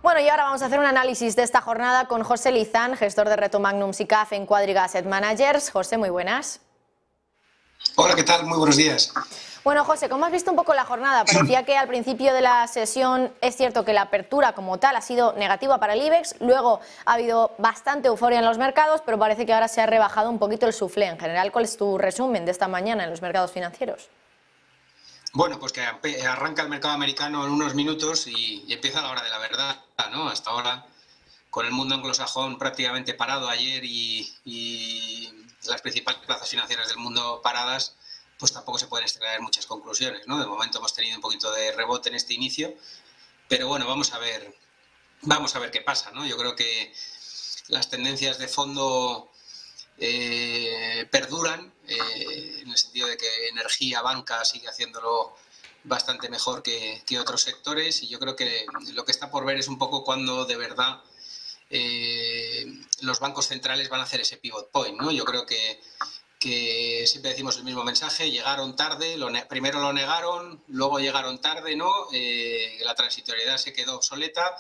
Bueno, y ahora vamos a hacer un análisis de esta jornada con José Lizán, gestor de Reto Magnum SICAV en Quadriga Asset Managers. José, muy buenas. Hola, ¿qué tal? Muy buenos días. Bueno, José, ¿cómo has visto un poco la jornada? Parecía que al principio de la sesión es cierto que la apertura como tal ha sido negativa para el IBEX, luego ha habido bastante euforia en los mercados, pero parece que ahora se ha rebajado un poquito el suflé. En general, ¿cuál es tu resumen de esta mañana en los mercados financieros? Bueno, pues que arranca el mercado americano en unos minutos y empieza la hora de la verdad, ¿no? Hasta ahora, con el mundo anglosajón prácticamente parado ayer y las principales plazas financieras del mundo paradas, pues tampoco se pueden extraer muchas conclusiones, ¿no? De momento hemos tenido un poquito de rebote en este inicio, pero bueno, vamos a ver qué pasa, ¿no? Yo creo que las tendencias de fondo perduran, en el sentido de que energía, banca sigue haciéndolo bastante mejor que otros sectores, y yo creo que lo que está por ver es un poco cuando de verdad los bancos centrales van a hacer ese pivot point, ¿no? Yo creo que siempre decimos el mismo mensaje: llegaron tarde, primero lo negaron, luego llegaron tarde, ¿no? La transitoriedad se quedó obsoleta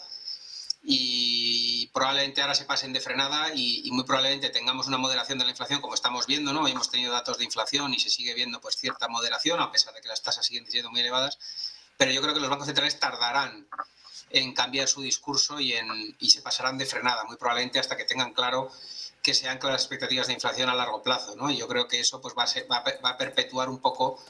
y probablemente ahora se pasen de frenada y muy probablemente tengamos una moderación de la inflación, como estamos viendo, ¿no? Hoy hemos tenido datos de inflación y se sigue viendo pues cierta moderación, a pesar de que las tasas siguen siendo muy elevadas, pero yo creo que los bancos centrales tardarán en cambiar su discurso y se pasarán de frenada, muy probablemente hasta que tengan claro que se anclan las expectativas de inflación a largo plazo, ¿no? Y yo creo que eso pues va a perpetuar un poco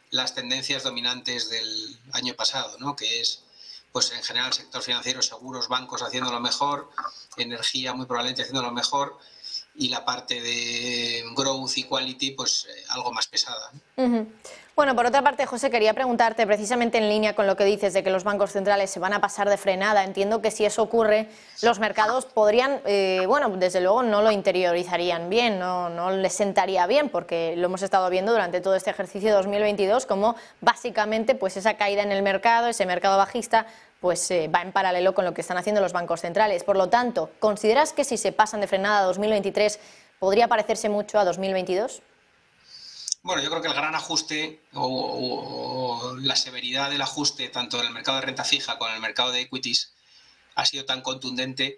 las tendencias dominantes del año pasado, ¿no? Que es, pues en general, sector financiero, seguros, bancos haciéndolo mejor, energía muy probablemente haciéndolo mejor, y la parte de growth y quality pues algo más pesada, ¿no? Bueno, por otra parte, José, quería preguntarte, precisamente en línea con lo que dices de que los bancos centrales se van a pasar de frenada. Entiendo que si eso ocurre, los mercados podrían, bueno, desde luego no lo interiorizarían bien, no les sentaría bien, porque lo hemos estado viendo durante todo este ejercicio 2022, como básicamente pues esa caída en el mercado, ese mercado bajista, pues va en paralelo con lo que están haciendo los bancos centrales. Por lo tanto, ¿consideras que si se pasan de frenada a 2023 podría parecerse mucho a 2022? Bueno, yo creo que el gran ajuste o la severidad del ajuste, tanto en el mercado de renta fija como en el mercado de equities, ha sido tan contundente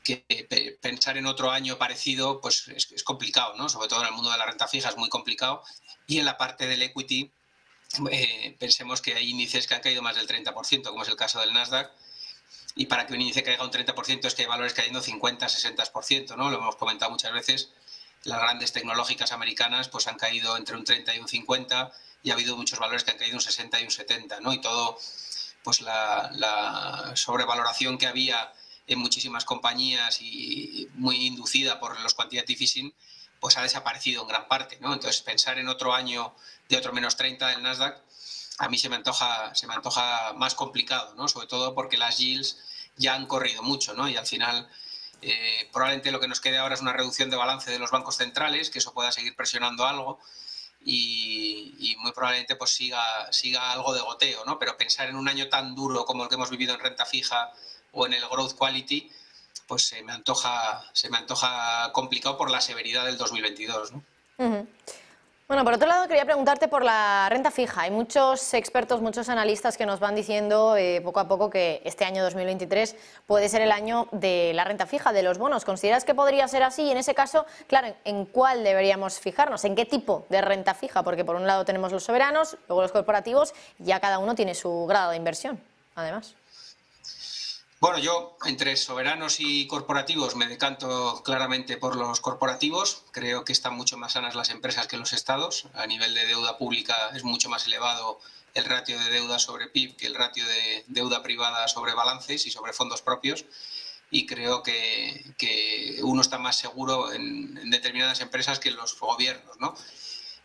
que pensar en otro año parecido pues es complicado, ¿no? Sobre todo en el mundo de la renta fija es muy complicado, y en la parte del equity pensemos que hay índices que han caído más del 30%, como es el caso del Nasdaq, y para que un índice caiga un 30% es que hay valores cayendo 50-60%, ¿no? Lo hemos comentado muchas veces. Las grandes tecnológicas americanas pues han caído entre un 30 y un 50, y ha habido muchos valores que han caído un 60 y un 70, ¿no? Y todo, pues la sobrevaloración que había en muchísimas compañías y muy inducida por los quantitative easing, pues ha desaparecido en gran parte, ¿no? Entonces, pensar en otro año de otro menos 30 del Nasdaq, a mí se me antoja más complicado, ¿no? Sobre todo porque las yields ya han corrido mucho, ¿no? Y al final probablemente lo que nos quede ahora es una reducción de balance de los bancos centrales, que eso pueda seguir presionando algo, y muy probablemente pues siga algo de goteo, ¿no? Pero pensar en un año tan duro como el que hemos vivido en renta fija o en el growth quality, pues se me antoja complicado por la severidad del 2022, ¿no? Bueno, por otro lado, quería preguntarte por la renta fija. Hay muchos expertos, muchos analistas que nos van diciendo poco a poco que este año 2023 puede ser el año de la renta fija, de los bonos. ¿Consideras que podría ser así? Y en ese caso, claro, ¿en cuál deberíamos fijarnos? ¿En qué tipo de renta fija? Porque por un lado tenemos los soberanos, luego los corporativos, y ya cada uno tiene su grado de inversión, además. Bueno, yo entre soberanos y corporativos me decanto claramente por los corporativos. Creo que están mucho más sanas las empresas que los estados. A nivel de deuda pública es mucho más elevado el ratio de deuda sobre PIB que el ratio de deuda privada sobre balances y sobre fondos propios. Y creo que uno está más seguro en determinadas empresas que en los gobiernos, ¿no?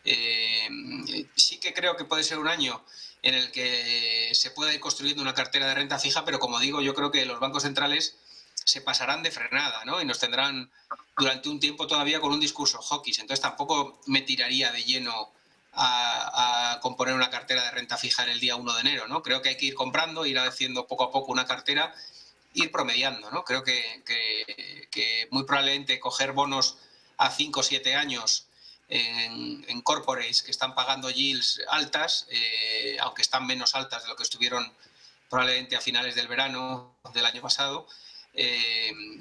Sí que creo que puede ser un año en el que se pueda ir construyendo una cartera de renta fija, pero como digo, yo creo que los bancos centrales se pasarán de frenada, ¿no? Y nos tendrán durante un tiempo todavía con un discurso hawkish. Entonces tampoco me tiraría de lleno a componer una cartera de renta fija en el día 1 de enero, ¿no? Creo que hay que ir comprando, ir haciendo poco a poco una cartera, ir promediando, ¿no? Creo que muy probablemente coger bonos a 5 o 7 años en corporates que están pagando yields altas, aunque están menos altas de lo que estuvieron probablemente a finales del verano del año pasado,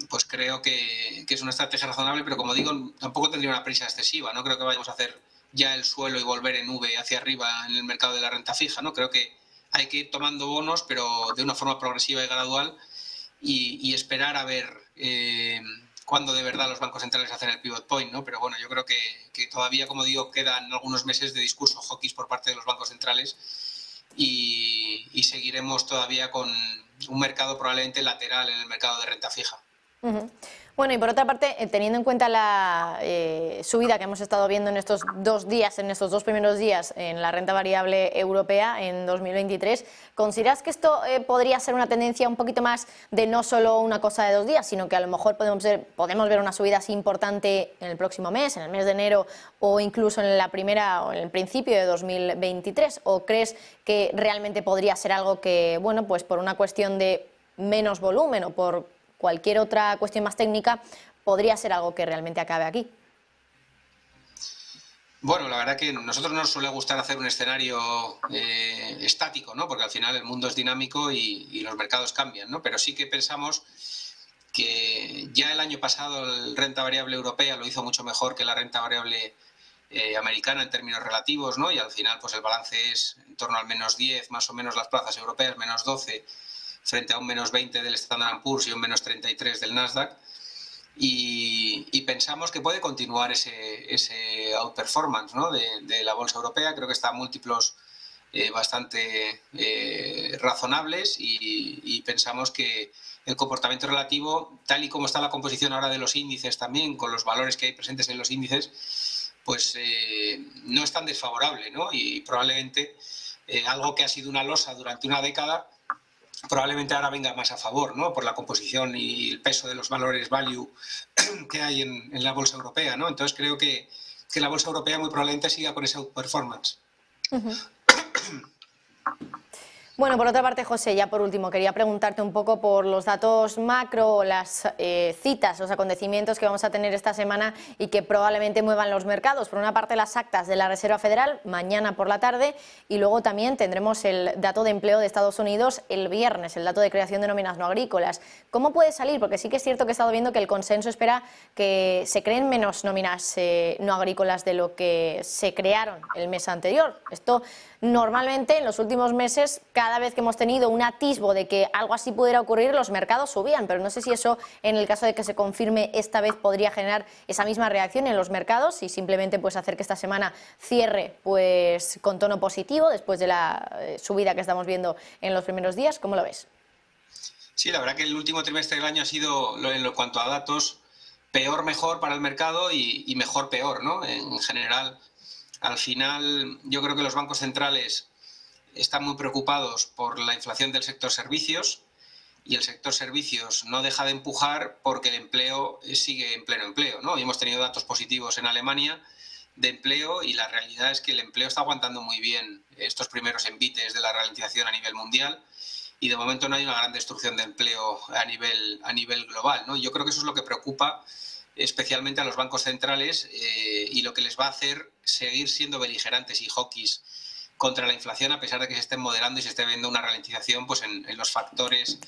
pues creo que es una estrategia razonable, pero como digo, tampoco tendría una prisa excesiva. No creo que vayamos a hacer ya el suelo y volver en V hacia arriba en el mercado de la renta fija, ¿no? Creo que hay que ir tomando bonos, pero de una forma progresiva y gradual, y esperar a ver cuándo de verdad los bancos centrales hacen el pivot point, ¿no? Pero bueno, yo creo que todavía, como digo, quedan algunos meses de discurso hawkish por parte de los bancos centrales, y seguiremos todavía con un mercado probablemente lateral en el mercado de renta fija. Bueno, y por otra parte, teniendo en cuenta la subida que hemos estado viendo en estos 2 días, en estos 2 primeros días en la renta variable europea en 2023, ¿consideras que esto podría ser una tendencia un poquito más de no solo una cosa de 2 días, sino que a lo mejor podemos ver una subida así importante en el próximo mes, en el mes de enero, o incluso en la primera o en el principio de 2023? ¿O crees que realmente podría ser algo que, bueno, pues por una cuestión de menos volumen o por cualquier otra cuestión más técnica, podría ser algo que realmente acabe aquí? Bueno, la verdad que a nosotros nos suele gustar hacer un escenario estático, ¿no? Porque al final el mundo es dinámico y los mercados cambian, ¿no? Pero sí que pensamos que ya el año pasado la renta variable europea lo hizo mucho mejor que la renta variable americana en términos relativos, ¿no? Y al final pues el balance es en torno al -10, más o menos las plazas europeas, -12, frente a un -20 del Standard & Poor's y un -33 del Nasdaq, y pensamos que puede continuar ese outperformance, ¿no? de la bolsa europea. Creo que está a múltiplos bastante razonables, y pensamos que el comportamiento relativo, tal y como está la composición ahora de los índices también, con los valores que hay presentes en los índices, pues no es tan desfavorable, ¿no? Y probablemente algo que ha sido una losa durante una década probablemente ahora venga más a favor, ¿no? Por la composición y el peso de los valores value que hay en la bolsa europea, ¿no? Entonces creo que la bolsa europea muy probablemente siga con esa performance. Bueno, por otra parte, José, ya por último, quería preguntarte un poco por los datos macro, las citas, los acontecimientos que vamos a tener esta semana y que probablemente muevan los mercados. Por una parte, las actas de la Reserva Federal mañana por la tarde, y luego también tendremos el dato de empleo de Estados Unidos el viernes, el dato de creación de nóminas no agrícolas. ¿Cómo puede salir? Porque sí que es cierto que he estado viendo que el consenso espera que se creen menos nóminas no agrícolas de lo que se crearon el mes anterior. Esto normalmente en los últimos meses, cada vez que hemos tenido un atisbo de que algo así pudiera ocurrir, los mercados subían, pero no sé si eso, en el caso de que se confirme esta vez, podría generar esa misma reacción en los mercados y simplemente pues hacer que esta semana cierre pues con tono positivo después de la subida que estamos viendo en los primeros días. ¿Cómo lo ves? Sí, la verdad que el último trimestre del año ha sido, en cuanto a datos, peor mejor para el mercado y mejor peor, ¿no? En general, al final yo creo que los bancos centrales están muy preocupados por la inflación del sector servicios, y el sector servicios no deja de empujar porque el empleo sigue en pleno empleo, ¿no? Y hemos tenido datos positivos en Alemania de empleo, y la realidad es que el empleo está aguantando muy bien estos primeros envites de la ralentización a nivel mundial, y de momento no hay una gran destrucción de empleo a nivel global, ¿no? Yo creo que eso es lo que preocupa especialmente a los bancos centrales, y lo que les va a hacer seguir siendo beligerantes y hawkish contra la inflación, a pesar de que se estén moderando y se esté viendo una ralentización pues en los factores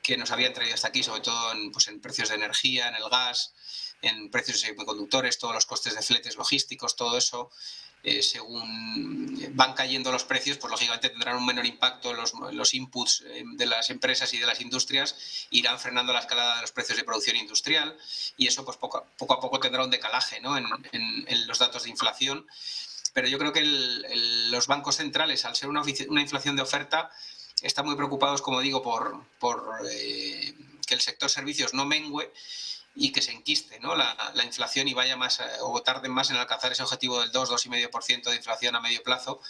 que nos habían traído hasta aquí, sobre todo en precios de energía, en el gas, en precios de semiconductores, todos los costes de fletes logísticos, todo eso. Según van cayendo los precios, pues lógicamente tendrán un menor impacto los inputs de las empresas y de las industrias, irán frenando la escalada de los precios de producción industrial, y eso pues poco a poco tendrá un decalaje, ¿no? en los datos de inflación. Pero yo creo que los bancos centrales, al ser una inflación de oferta, están muy preocupados, como digo, por que el sector servicios no mengue y que se enquiste, ¿no? la inflación, y vaya más o tarden más en alcanzar ese objetivo del 2,5% de inflación a medio plazo.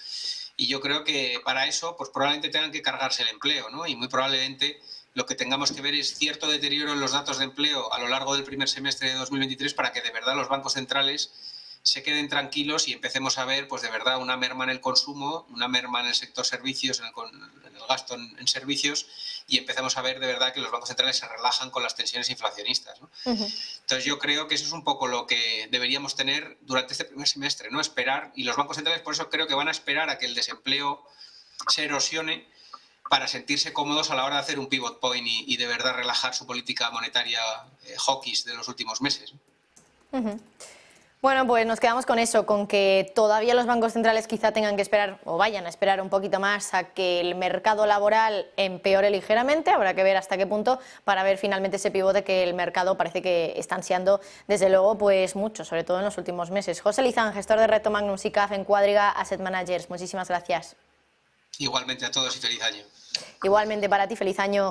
Y yo creo que para eso pues probablemente tengan que cargarse el empleo, ¿no? Y muy probablemente lo que tengamos que ver es cierto deterioro en los datos de empleo a lo largo del primer semestre de 2023, para que de verdad los bancos centrales se queden tranquilos y empecemos a ver pues de verdad una merma en el consumo, una merma en el sector servicios, en el gasto en servicios, y empezamos a ver de verdad que los bancos centrales se relajan con las tensiones inflacionistas, ¿no? Entonces yo creo que eso es un poco lo que deberíamos tener durante este primer semestre, ¿no? Esperar, y los bancos centrales por eso creo que van a esperar a que el desempleo se erosione para sentirse cómodos a la hora de hacer un pivot point y de verdad relajar su política monetaria hawkish de los últimos meses. Bueno, pues nos quedamos con eso, con que todavía los bancos centrales quizá tengan que esperar o vayan a esperar un poquito más a que el mercado laboral empeore ligeramente. Habrá que ver hasta qué punto para ver finalmente ese pivote que el mercado parece que está ansiando desde luego pues mucho, sobre todo en los últimos meses. José Lizán, gestor de Reto Magnum SICAV en Quadriga Asset Managers. Muchísimas gracias. Igualmente a todos y feliz año. Igualmente para ti, feliz año.